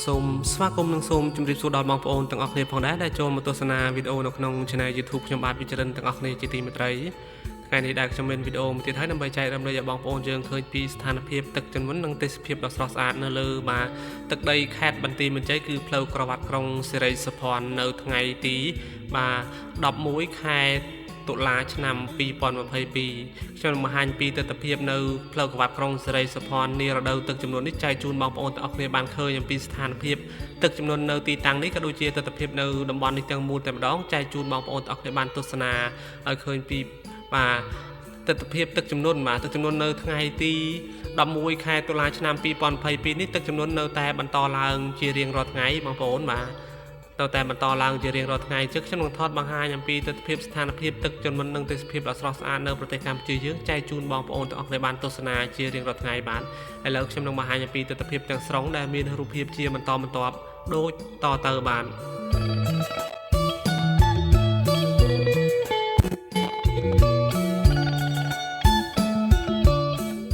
សូមស្វាគមន៍និងសូមជម្រាបសួរដល់បងប្អូនទាំងអស់គ្នាផងដែរដែលចូលមកទស្សនាវីដេអូនៅក្នុង Channel YouTube ខ្ញុំបាទវិជ្ជរិនទាំងអស់គ្នាជាទីមេត្រីថ្ងៃនេះដែលខ្ញុំមានវីដេអូមួយទៀតហើយដើម្បីចែករំលែកឲ្យបងប្អូនយើងឃើញពីស្ថានភាពទឹកជំនន់និងទេសភាពដ៏ស្រស់ស្អាតនៅលើទឹកដីខេត្តបន្ទាយមានជ័យគឺផ្លូវក្រវ៉ាត់ក្រុងសិរីសុភ័ណ្ឌនៅថ្ងៃទី11ខែតុលាឆ្នាំ2022ខ្ញុំបង្ហាញពីទស្សនវិជ្ជានៅផ្លូវក្រវ៉ាត់ក្រុងសិរីសុភ័ណ្ឌនារដូវទឹកជំនន់នេះចែកជូនបងប្អូនទាំងអស់គ្នាបានឃើញអំពីស្ថានភាពទឹកជំនន់នៅទីតាំងនេះក៏ដូចជាទស្សនវិជ្ជានៅតំបន់នេះទាំងមូលតែម្ដងចែកជូនបងប្អូនទាំងអស់គ្នាបានទស្សនាឲ្យឃើញពីទស្សនវិជ្ជាទឹកជំនន់ទឹកជំនន់នៅថ្ងៃទី11ខែតុលាឆ្នាំ2022នេះទឹកជំនន់នៅតែបន្តឡើងជារៀងរាល់ថ្ងៃបងប្អូននៅតែបន្តឡើងជារៀងរាល់ថ្ងៃជឹកខ្ញុំនឹងថតបង្ហាញអំពីទស្សនវិជ្ជាស្ថានភាពទឹកជំនន់និងទេសភាពដ៏ស្រស់ស្អាតនៅប្រទេសកម្ពុជាយើងចែកជូនបងប្អូនទាំងអស់គ្នាបានទស្សនាជារៀងរាល់ថ្ងៃបាទឥឡូវខ្ញុំនឹងបង្ហាញអំពីទស្សនវិជ្ជាទាំងស្រុងដែលមានរូបភាពជាបន្តបន្ទាប់ដូចតទៅបាទ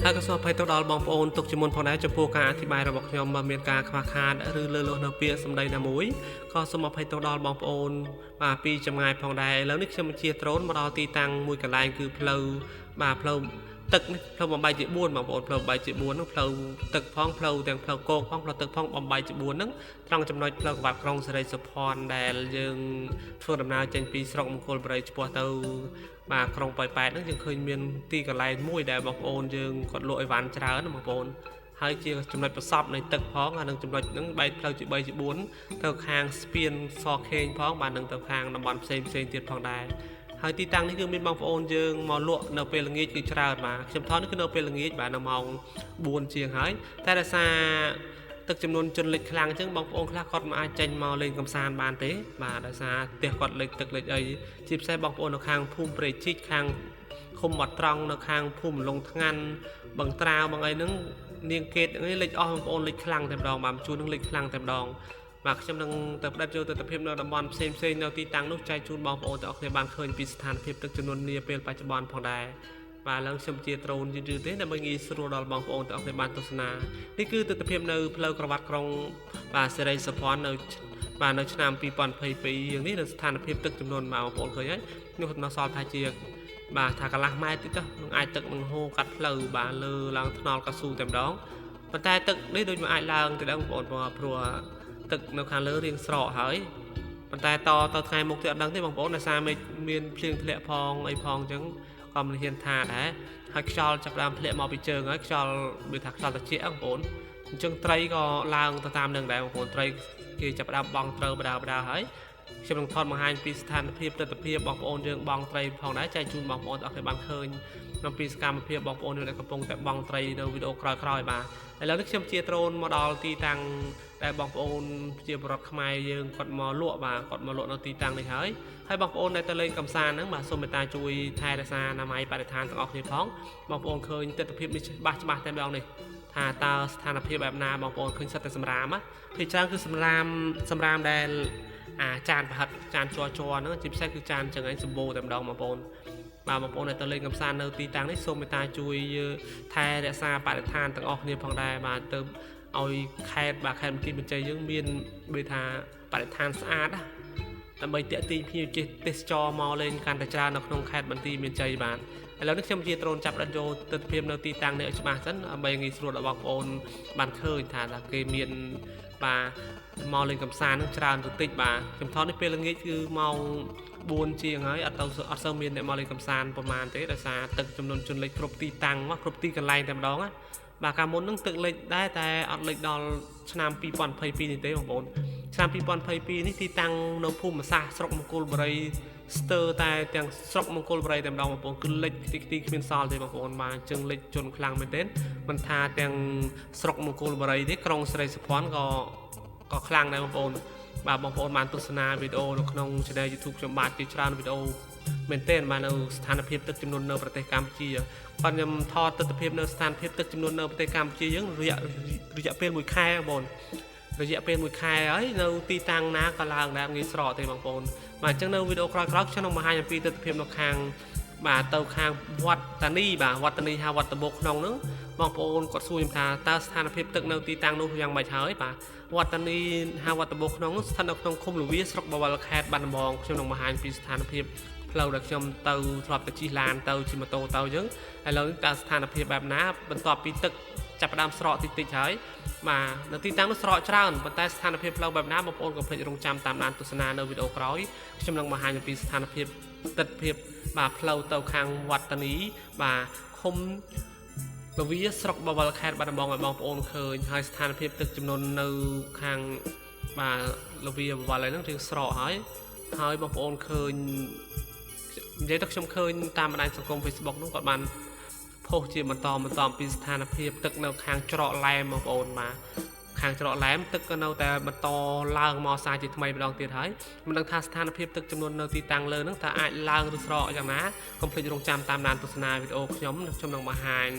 ហើយក៏សូមអភ័យទោសដល់បងប្អូនទុកជាមុនផងដែរចំពោះការអធិប្បាយរបស់ខ្ញុំបើមានការខ្វះខាតឬលើសលួសនៅពាក្យសម្ដីណាមួយក៏សូមអភ័យទោសដល់បងប្អូនពីចម្ងាយផងដែរឥឡូវនេះខ្ញុំបញ្ជាដ្រូនមកដល់ទីតាំងមួយកន្លែងគឺផ្លូវទឹកនេះផ្លូវបំបីជា4បងប្អូនផ្លូវបំបីជា4ហ្នឹងផ្លូវទឹកផងផ្លូវទាំងផ្លូវគោកផងផ្លូវទឹកផងបំបីជា4ហ្នឹងត្រង់ចំណុចផ្លូវក្រវ៉ាត់ក្រុងសិរីសុភ័ណ្ឌដែលយើងធ្វើដំណើរចេញពីស្រុកមង្គលបុរីឆ្ពោះទៅក្រុងប៉ោយប៉ែតហ្នឹងយើងឃើញមានទីកន្លែងមួយដែលបងប្អូនយើងគាត់លក់អីវ៉ាន់ច្រើនណាបងប្អូនហើយជាចំណុចប្រសពនៃទឹកផងហើយនឹងចំណុចហ្នឹងបែកផ្លូវជា3ជា4ទៅខាងស្ពានសខេងផងនឹងទៅខាងតំបន់ផ្សេងទៀតផងដែរហើយទីតាំងនេះគឺមានបងប្អូនយើងមកលក់នៅពេលល្ងាចគឺច្រើនខ្ញុំថតនេះគឺនៅពេលល្ងាចនៅម៉ោង4ជាងហើយតែដោយសារទឹកចំនួនជនលិចខ្លាំងអញ្ចឹងបងប្អូនខ្លះគាត់មិនអាចចេញមកលេងកម្សាន្តបានទេដោយសារផ្ទះគាត់លិចទឹកលិចអីជាពិសេសបងប្អូននៅខាងភូមិព្រៃជីកខាងឃុំបាត់ត្រង់នៅខាងភូមិលងថ្ងាន់បឹងត្រាវបឹងអីហ្នឹងនាងកេតនេះលិចអស់បងប្អូនលិចខ្លាំងតែម្ដងជួននឹងលិចខ្លាំងតែម្ដងខ្ញុំនឹងទៅផ្ដិតយកទស្សនវិជ្ជានៅតំបន់ផ្សេងនៅទីតាំងនោះចែកជូនបងប្អូនទាំងអស់គ្នាបានឃើញពីស្ថានភាពទឹកជំនន់នាពេលបច្ចុប្បន្នផងដែរឡើងខ្ញុំជាដ្រូនយឺតទេដើម្បីងាយស្រួលដល់បងប្អូនទាំងអស់គ្នាបានទស្សនានេះគឺទស្សនវិជ្ជានៅផ្លូវក្រវ៉ាត់ក្រុងសិរីសុភ័ណ្ឌនៅឆ្នាំ2022យ៉ាងនេះនៅស្ថានភាពទឹកជំនន់បងប្អូនឃើញហើយនោះនៅសល់ថាជាថាកន្លះម៉ែត្រទៀតនឹងអាចទឹកនឹងហូរកាត់ផ្លូវលើឡើងថ្នល់កស៊ូតែម្ដងប៉ុន្តែទឹកនេះដូចមិនអាចឡើងទៅដល់បងប្អូនព្រោះទឹកនៅខាងលើរៀងស្រកហើយប៉ុន្តែតថ្ងៃមុខទៀតអត់ដឹងទេបងប្អូនដោយសារមានភ្លៀងធ្លាក់ផងអីផងអញ្ចឹងក៏មិនហ៊ានថាដែរហើយខ្យល់ចាប់ដើមធ្លាក់មកពីជើងហើយខ្យល់ដូចថាខ្យល់ត្រជាក់បងប្អូនអញ្ចឹងត្រីក៏ឡើងទៅតាមនឹងដែរបងប្អូនត្រីគេចាប់ដើមបងត្រូវបដាហើយខ្ញុំនឹងថតបង្ហាញពីស្ថានភាពទស្សនវិជ្ជាបងប្អូនយើងបងត្រីផងដែរចែកជូនបងប្អូនអរគុណបានឃើញអំពីសកម្មភាពបងប្អូនដែលកំពុងតែបងត្រីនៅវីដេអូក្រោយៗឥឡូវនេះខ្ញុំជាដ្រូនមកដល់ទីតាំងដែលបងប្អូនជាបរិវត្តខ្មែរយើងគាត់មកលក់គាត់មកលក់នៅទីតាំងនេះហើយបងប្អូនដែលទៅលេងកម្សាន្តហ្នឹងសូមមេត្តាជួយថែរក្សាអនាម័យបរិស្ថានទាំងអស់គ្នាផងបងប្អូនឃើញទស្សនវិជ្ជានេះច្បាស់តែម្ដងនេះថាតើស្ថានភាពបែបណាបងប្អូនឃើញសិតតែសម្រាមភាគច្រើនគឺសម្រាមដែលចានប្រហិតចានជ័រហ្នឹងជាពិសេសគឺចានចឹងឯងសម្បូរតែម្ដងបងប្អូនបងប្អូនដែលទៅលេងកម្សាន្តនៅទីតាំងនេះសូមមេត្តាជួយថែរក្សាបរិស្ថានទាំងអស់គ្នាផងដែរទៅឲ្យខេត្តបន្ទាយមានជ័យយើងមានដូចថាបរិស្ថានស្អាតដើម្បីទាក់ទាញភ្ញៀវទេសចរមកលេងកាន់តែច្រើននៅក្នុងខេត្តបន្ទាយមានជ័យឥឡូវនេះខ្ញុំជាដ្រូនចាប់ដាក់យកទស្សនវិជ្ជានៅទីតាំងនេះឲ្យច្បាស់សិនដើម្បីងាយស្រួលដល់បងប្អូនបានឃើញថាគេមានមកលេងកម្សាន្តនឹងច្រើនទៅតិចខ្ញុំថតនេះពេលល្ងាចគឺម៉ោង4ជាងហើយអត់សូវមានអ្នកមកលេងកម្សាន្តប្រហែលទេដោយសារទឹកចំនួនជនលិចគ្រប់ទីតាំងគ្រប់ទីកន្លែងតែម្ដងកាលមុននឹងទឹកលិចដែរតែអត់លិចដល់ឆ្នាំ2022នេះទេបងប្អូនឆ្នាំ2022នេះទីតាំងនៅភូមិសាស្ត្រស្រុកមង្គលបុរីស្ទើរតែទាំងស្រុកមង្គលបុរីតែម្ដងបងប្អូនគឺលិចទីគ្មានសល់ទេបងប្អូនអញ្ចឹងលិចជន់ខ្លាំងមែនទែនមិនថាទាំងស្រុកមង្គលបុរីទេក្រុងសិរីសុភ័ណ្ឌក៏ខ្លាំងដែរបងប្អូនបងប្អូនបានទស្សនាវីដេអូនៅក្នុង Channel YouTube ខ្ញុំបាទជាច្រើនវីដេអូមែនទែននៅស្ថានភាពទឹកជំនន់នៅប្រទេសកម្ពុជាខ្ញុំថតទស្សនវិជ្ជានៅស្ថានភាពទឹកចំនួននៅប្រទេសកម្ពុជាយើងរយៈពេល1ខែបងប្អូនរយៈពេល1ខែហើយនៅទីតាំងណាក៏ឡើងដែរងាយស្រកទេបងប្អូនអញ្ចឹងនៅវីដេអូក្រោយៗខ្ញុំនឹងបង្ហាញអំពីទស្សនវិជ្ជានៅខាង បាទទៅខាងវត្តតានីវត្តតានីហៅវត្តតបោកក្នុងហ្នឹងប បងប្អូនគាត់សួរខ្ញុំថាតើស្ថានភាពទឹកនៅទីតាំងនោះយ៉ាងម៉េចហើយបាទវត្តនេះហៅវត្តបោះក្នុងស្ថិតនៅក្នុងឃុំលវាស្រុកបវរខេត្តបាត់ដំបងខ្ញុំនឹងបង្ហាញពីស្ថានភាពផ្លូវដែលខ្ញុំទៅធ្លាប់ទៅជិះឡានទៅជិះម៉ូតូទៅអញ្ចឹងឥឡូវនេះតើស្ថានភាពបែបណាបន្ទាប់ពីទឹកចាប់ផ្ដើមស្រកតិចតិចហើយបាទនៅទីតាំងនោះស្រកច្រើនប៉ុន្តែស្ថានភាពផ្លូវបែបណាបងប្អូនកុំភ្លេចរងចាំតាមដានទស្សនានៅវីដេអូក្រោយខ្ញុំនឹងបង្ហាញអំពីស្ថានភាពទិដ្ឋភាពបាទផ្លូវទៅខាងវត្តនីបាទឃុំលវាស្រុកបវរខេត្តបាត់ដំបងឲ្យបងប្អូនឃើញហើយស្ថានភាពទឹកចំនួននៅខាងបាទលវាបវរហ្នឹងរៀងស្រកហើយបងប្អូនឃើញនិយាយទៅខ្ញុំឃើញតាមបណ្ដាញសង្គម Facebook នោះគាត់បានផុសជាបន្តពីស្ថានភាពទឹកនៅខាងច្រកឡែមបងប្អូនបាទខាងច្រកឡែមទឹកក៏នៅតែបន្តឡើងមកសារជាថ្មីម្ដងទៀតហើយមិនដឹងថាស្ថានភាពទឹកចំនួននៅទីតាំងលើហ្នឹងតើអាចឡើងឬស្រកយ៉ាងណាកុំភ្លេចរងចាំតាមដានទស្សនាវីដេអូខ្ញុំនឹងបង្ហាញ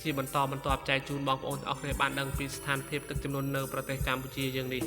ជាបន្តចែកជូនបងប្អូនទាំងអស់គ្នាបានដឹងពីស្ថានភាពទឹកចំនួននៅប្រទេសកម្ពុជាយើងនេះ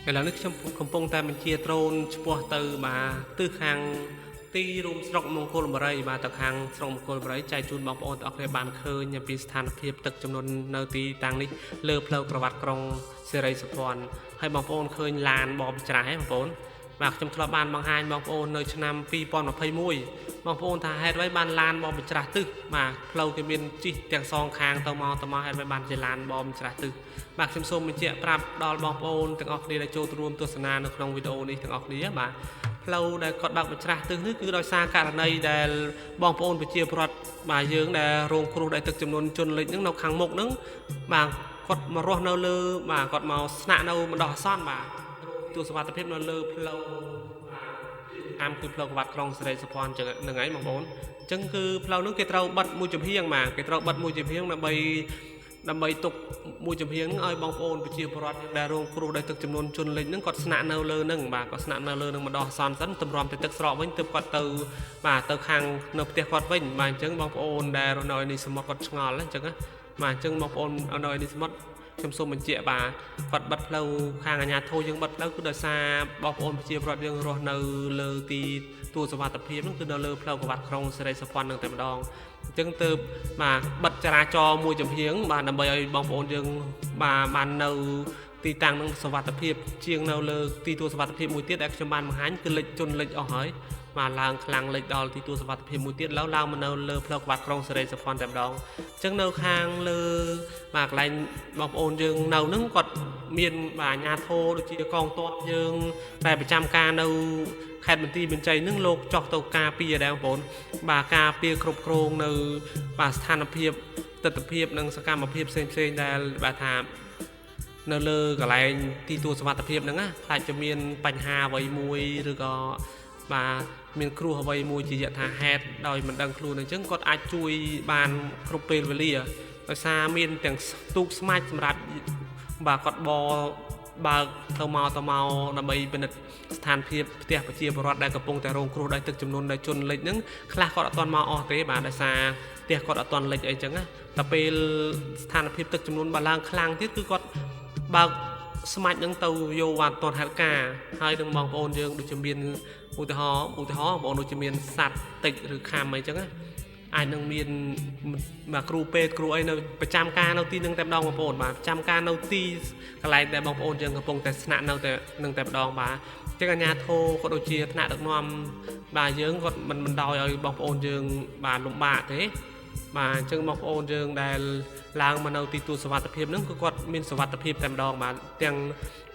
ឥឡូវនេះខ្ញុំកំពុងតែបញ្ជាដ្រូនឆ្ពោះទៅបាទទិសខាងទីរួមស្រុកមង្គលបុរីបាទទៅខាងស្រុកមង្គលបុរីចែកជូនបងប្អូនទាំងអស់គ្នាបានឃើញអំពីស្ថានភាពទឹកចំនួននៅទីតាំងនេះលើផ្លូវក្រវ៉ាត់ក្រុងសេរីសុភ័ណ្ឌហើយបងប្អូនឃើញឡានបបច្រាស់ហ៎បងប្អូនបាទខ្ញុំធ្លាប់បានបង្ហាញបងប្អូននៅឆ្នាំ2021បងប្អូនថាហេតុអ្វីបានឡានបបច្រាស់ទិសបាទផ្លូវគេមានជីកទាំងសងខាងទៅមកហេតុអ្វីបានជាឡានបបច្រាស់ទិសបាទខ្ញុំសូមបញ្ជាក់ប្រាប់ដល់បងប្អូនទាំងអស់គ្នាដែលចូលរួមទស្សនានៅក្នុងវីដេអូនេះទាំងអស់គ្នាបាទផ្លូវដែលគាត់បើកបញ្ច្រាស់ទិសនេះគឺដោយសារករណីដែលបងប្អូនប្រជាពលរដ្ឋបាទយើងដែលរងគ្រោះដោយទឹកចំនួនជន់លិចហ្នឹងនៅខាងមុខហ្នឹងបាទគាត់មករស់នៅលើបាទគាត់មកស្នាក់នៅបណ្ដោះអាសន្នបាទទូសុវត្ថិភាពនៅលើផ្លូវតាមគឺផ្លូវក្បាត់ក្រុងសេរីសុភ័ណ្ឌចឹងហ្នឹងហើយបងប្អូនអញ្ចឹងគឺផ្លូវហ្នឹងគេត្រូវបិទមួយចំហៀងបាទគេត្រូវបិទមួយចំហៀងដើម្បីទុកមួយចំហៀងហ្នឹងឲ្យបងប្អូនប្រជាពលរដ្ឋដែលរងគ្រោះដោយទឹកចំនួនជន់លិចហ្នឹងគាត់ស្នាក់នៅលើហ្នឹងបាទគាត់ស្នាក់នៅលើហ្នឹងម្ដងអាសន្នសិនទម្រាំតែទឹកស្រកវិញទើបគាត់ទៅបាទទៅខាងនៅផ្ទះគាត់វិញបាទអញ្ចឹងបងប្អូនដែលរស់នៅនេះសមុទ្រគាត់ឆ្ងល់អញ្ចឹងណាបាទអញ្ចឹងបងប្អូននៅនេះសមុទ្រខ្ញុំសូមបញ្ជាក់បាទគាត់បិទផ្លូវខាងអាជ្ញាធរយើងបិទផ្លូវគឺដោយសារបងប្អូនប្រជាពលរដ្ឋយើងរស់នៅលើទីទួលសុវត្ថិភាពហ្នឹងគឺនៅលើផ្លូវក្បាត់ក្រុងសេរីសុភ័ណ្ឌហ្នឹងតែម្ដងអញ្ចឹងទើបបាទបិទចរាចរណ៍មួយចំហៀងបាទដើម្បីឲ្យបងប្អូនយើងបាទបាននៅទីតាំងនឹងសុវត្ថិភាពជាងនៅលើទីទួលសុវត្ថិភាពមួយទៀតដែលខ្ញុំបានបង្ហាញគឺលិចជន់លិចអស់ហើយ mà lang khlang lệch đo thì tua sập phim mũi tiết lão lang mà nâu lơ phật vặt trong sợi sập phòn tạm đong chẳng nâu khang lơ mạc lành bọc ôn dương nâu nứng quật miền bà nhà thô được chỉ con to dương tại 100 ca nâu khai bên ti bên trái nứng lục chọc tàu ca pia đang bốn bà ca pia cột krong nâu bà than phiệp tật phiệp nângสกรรมphiệp xemได้bà thảm nâu lơ cả lại ti tua sập phiệp nứng á phải cho miền bành hà với mùi rồi có bà miền kêu với mùi chỉ nhận thà hẹt đòi mình đang kêu này chứ còn ai chui bàn cột pê về lìa rồi xa miền tiếng tụt smartสำหรับbà còn bò bà tàu màu là mấy bên than phiệp tiệp chia bờ rót đạiกระ pong แต่ rong ครูได้ตึกจำนวนได้จนเล็กนึงคลาก็ตอนมาออกเตะbàได้xaเตียก็ตอนเล็กไอ้จังอะแต่เป็นทานphiệpตึกจำนวนบาลางคลางที่คือก็bàสมัยยังเตาโยวันตอนหัดกาให้ดึงมองโอนยังดูจะมีอุตหอบอกดูจะมีสัตว์ติดหรือคำอะไรจังอะไอ้นึงมีมาครูเปรครูไอ้เนประจำการเราตีนึงแต่ดองมาโอนมาประจำการเราตีอะไรแต่บางโอนยังกระปงแต่สนะเราแต่นึงแต่ดองมาจังญาโทก็ดูเชียถนัดดักนอมบาเยิ้งก็มันดอยเอาบางโอนยังบาลมบาเท่มาจังบางโอนยังได้ลางมันเอาตีตัวสวัสดิภาพนึงก็กดมีสวัสดิภาพแต่ดองมาเตียง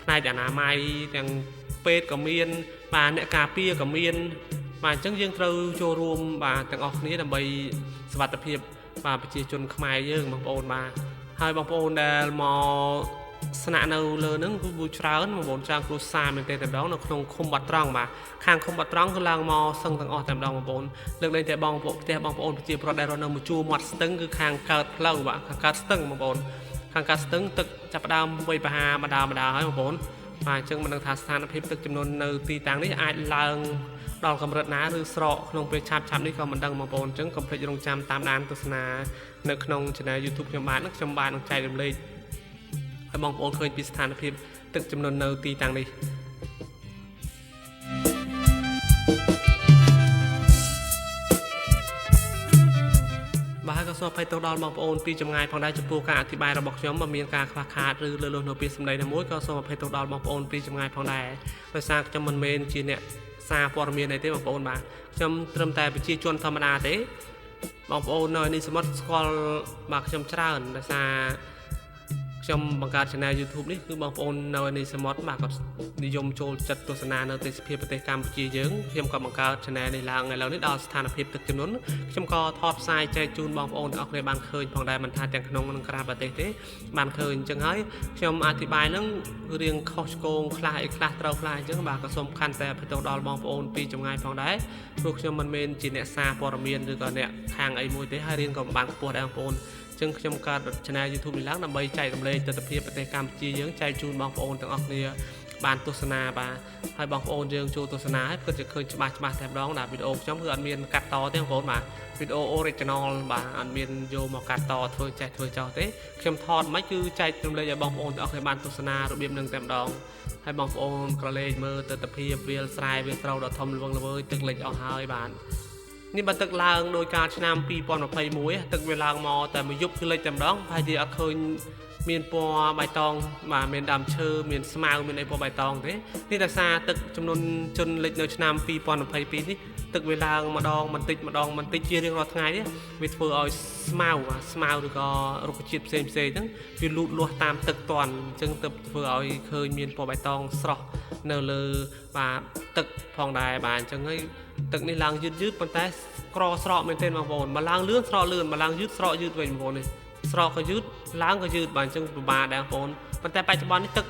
นายจากนาไม้เตียงเป็ดกับเมียนมาเนี่ยกาเปียกับเมียนมาจังยังเราโชว์รวมมาแต่ออกนี้ทำไปสวัสดิภาพมาไปเชี่ยจนขมายเยอะบางโอนมาให้บางโอนได้มอสนะเราเลยนึงผู้บูชาเอิญมาบนจางครูซาเป็นแต่ดองเราคงคมบัดตรองมาข้างคมบัดตรองคือลางมอซึ่งต่างออกแต่ดองมาบนเลือกเลยแต่บางโอนไปเชี่ยเพราะได้เรานำมาจูมัดสตึงคือข้างเกิดเล่าว่าข้างเกิดสตึงมาบนข้างเกิดสตึงตึกจับดาวไปปะหามาดาวให้มาบนมาจึงมันทางสถานพิบตึกจำนวนในตีต่างนี้อาจลางดองกำรัดน้าหรือสระขนมไปชับนี่ก็มันดังมาบนจึงคอมเพล็กต์ลงจำตามด้านตุสนาในขนมชนะยูทูบจำบ้านนักจำบ้านนักใจเดิมเลยให้มองโอนเคยพิสถานพิบตึกจำนวนในตีต่างนี้บ้านก็สอบให้ตัวดอลมองโอนปีจำไงพอได้จะปูการอธิบายระบบย้อมมาเมียนการคลาขาดหรือเรือโนปีสมัยในมุ้ยก็สอบให้ตัวดอลมองโอนปีจำไงพอได้โดยสร้างจำมันเมนจีเนี่ยซาปอร์เมียนในเต้มองโอนมาจำเติมแต่ไปจีจวนธรรมดาเต้มองโอนในสมัติสกอลมาจำชราโดยสร้างจำบังการชนะยูทูบนี่คือบางคนในสมอตมากับนิยมโจจัดตัวสนาในเตสเพียปฏิกรรมจีเยิ้งเพียงกับบังการชนะในลางในเรานี่ดาวสถานเพียบตึกจำนวนจำก็ทอดทรายใจจูนบางคนออกในบางเคยพองได้มันทาแต่ขนมมันกราบปฏิเทบางเคยจังให้จำอธิบายนั่งเรียงข้อโกงคลายเตาคลายจังบางกระสมคันแต่พตัวดอลบางคนปีจำไงพองได้พวกจำมันเมนจีเนซาปอร์เมียนหรือก็เนี่ยทางไอ้มวยเตให้เรียนกับบางปวดบางคนจึงจำการชนะยูทูบมีแล้วนำไปใจกำเลยแต่เพียบปฏิกรรมจีเยื้องใจจูนบางโอนต่างออกเนี่ยบานตุสนาบาให้บางโอนเยื้องจูตุสนาให้ก็จะเคยมาแถบร้องด่าวิดีโอจ้องเพื่ออันเมียนกัดต่อเที่ยงโอนมาวิดีโอออริจินอลบาอันเมียนโยมากัดต่อเธอใจเธอเจ้าเต้เข้มทอดไม่คือใจกำเลยอย่าบางโอนต่างออกในบานตุสนาระเบียบหนึ่งแถบร้องให้บางโอนกระเลยเมื่อแต่เพียบเวียลสายเวียลเราดอทอมลวงเลยตึกเลยเอาหายบานนี่บันทึกลางโดยการชนะปีปอนกับไฟมุ้ยตึกเวลามอแต่มายุบคือเลยจำร้องภายที่เคยเมียนปัวใบตองมาเมียนดำเชอเมียนสมาลเมียนไอปัวใบตองเท่นี่แต่ซาตึกจำนวนจนเลยในชนะปีปอนกับไฟปีนี้ตึกเวลามาดองมันติดเชี่ยเรื่องรอดไงเนี่ยวิธีเพื่อเอาสมาลหรือก็รุกจิตเซมทั้งวิลุลัวตามตึกตอนจึงตึกเพื่อเอาเคยเมียนปัวใบตองสระเนลมาตึกพองได้บานจึงให้ตึกในลางยืดมันแต่กรอสระเป็นเต้นบางคนมาลางเลื่อนสระเลื่อนมาลางยืดสระยืดไปบางคนนี่สระก็ยืดล้างก็ยืดบางจังบาแดงบางคนมันแต่ปัจจุบันนี้ตึก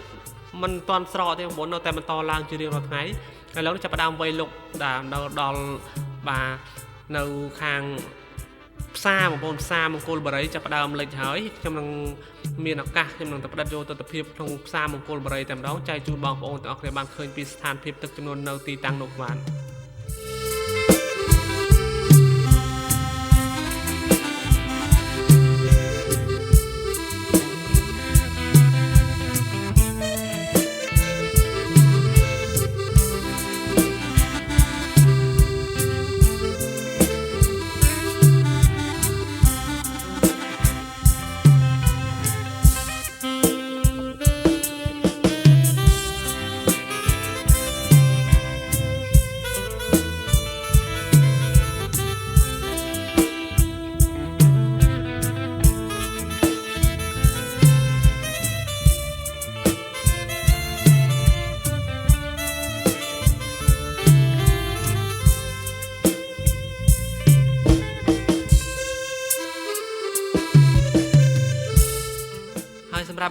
มันตอนสระที่บางคนเราแต่มันตอนลางจะเรียงเราไงแล้วจะประดามไวลุกด่าเราดอลบาเราคางซาบางคนซาบางคนบริจะประดามเลยเฉยจำลังมีนักกะจำลังแต่ประดับโยตัวตะเพียบตรงซาบางคนบริแต่เราใจจูนบางคนแต่ออกในบางเคยปีสถานเพียบตึกจำนวนเราตีตังนกหวาน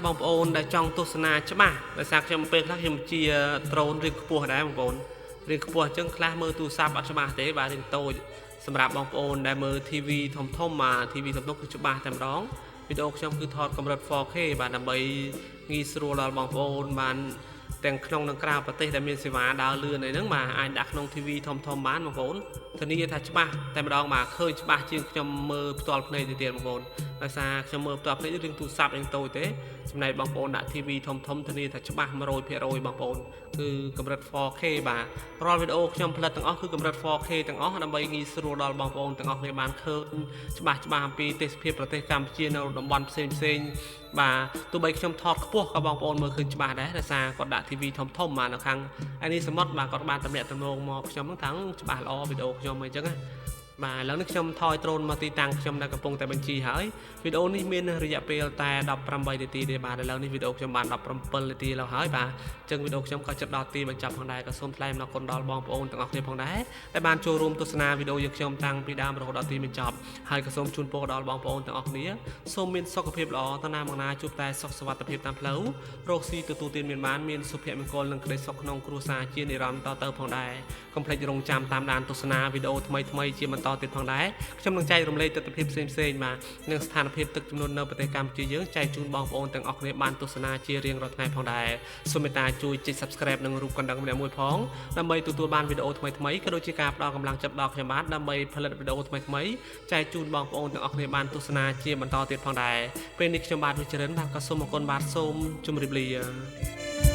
บបងប្អូនដែលចង់ទស្សនាច្បាស់ដោយសារខ្ញុំពេលខ្លះខ្ញុំជាដ្រូនរៀងខ្ពស់ដែរបងប្អូនរៀងខ្ពស់អញ្ចឹងខ្លះមើលទូរស័ព្ទអត់ច្បាស់ទេបាទរៀងតូចសម្រាប់បងប្អូនដែលមើល TV ធំៗTV ធំៗគឺច្បាស់តែម្ដងវីដេអូខ្ញុំគឺថតកម្រិត 4K បាទដើម្បីងាយស្រួលដល់បងប្អូនបានទាំងក្នុងនិងក្រៅប្រទេសដែលមានសេវាដើរលឿនអីហ្នឹងបាទអាចដាក់ក្នុង TV ធំបានបងប្អូនធានាថាច្បាស់តែម្ដងបាទឃើញច្បាស់ជាងខ្ញុំមើលផ្ទាល់ភ្នែកទៅទៀតបងប្អូនដោយសារខ្ញុំមើលផ្ទាល់ភ្នែករឿងទូរស័ព្ទរឿងតូចទេចំណែកបងប្អូនដាក់ TV ធំធានាថាច្បាស់ 100% បងប្អូនគឺកម្រិត 4K បាទរាល់វីដេអូខ្ញុំផលិតទាំងអស់គឺកម្រិត 4K ទាំងអស់ដើម្បីងាយស្រួលដល់បងប្អូនទាំងអស់គ្នាបានឃើញច្បាស់អំពីទេសភាពប្រទេសកម្ពុជានៅតំបន់ផ្សេងបាទទោះបីខ្ញុំថតខ្ពស់ក៏បងប្អូនមើលឃើញច្បាស់ដែរដោយសារគាត់ដាក់ TV ធំបាទនៅខាងឯនេះសមុទ្របាទគាត់បានតំណាក់តំណងមកខ្ញុំហ្នឹងថាច្បាស់ល្អវីដេអូខ្ញុំអីចឹងណាបាទឥឡូវនេះខ្ញុំថយដ្រូនមកទីតាំងខ្ញុំដែលកំពុងតែបញ្ជីហើយវីដេអូនេះមានរយៈពេលតែ18នាទីទេបាទឥឡូវនេះវីដេអូខ្ញុំបាន17នាទីแล้วហើយបាទអញ្ចឹងវីដេអូខ្ញុំក៏ជិតដល់ទីបញ្ចប់ផងដែរក៏សូមថ្លែងអំណរគុណដល់បងប្អូនទាំងអស់គ្នាផងដែរដែលបានចូលរួមទស្សនាវីដេអូយើងខ្ញុំតាំងពីដើមរហូតដល់ទីបញ្ចប់ហើយក៏សូមជូនពរដល់បងប្អូនទាំងអស់គ្នាសូមមានសុខភាពល្អតាណាមកណាជួបតែសុខសុវត្ថិភាពតាមផ្លូវរកស៊ីទទួលទានមានបានមានសុភមង្គលនិងក្តីសុខក្នុងគ្រួសារជានិរន្តរ៍តទៅផងដែរកុំភ្លេចរងចាំតាមដានទស្សនាវីដេអូថ្មីជាបន្តទៀតផងដែរខ្ញុំនឹងចែករំលែកទស្សនវិជ្ជាផ្សេងបាទនិងស្ថានភាពទឹកជំនន់នៅប្រទេសកម្ពុជាយើងចែកជូនបងប្អូនទាំងអស់គ្នាបានទស្សនាជារៀងរាល់ថ្ងៃផងដែរសូមមេត្តាជួយចុច Subscribe និងរូបកណ្ដឹងម្នាក់មួយផងដើម្បីទទួលបានវីដេអូថ្មីក៏ដូចជាការផ្ដល់កម្លាំងចិត្តដល់ខ្ញុំបាទដើម្បីផលិតវីដេអូថ្មីចែកជូនបងប្អូនទាំងអស់គ្នាបានទស្សនាជាបន្តទៀតផងដែរពេលនេះខ្ញុំបាទវិជ្ជរិនបាទក៏សូមអរគុណបាទសូមជម្រាបលា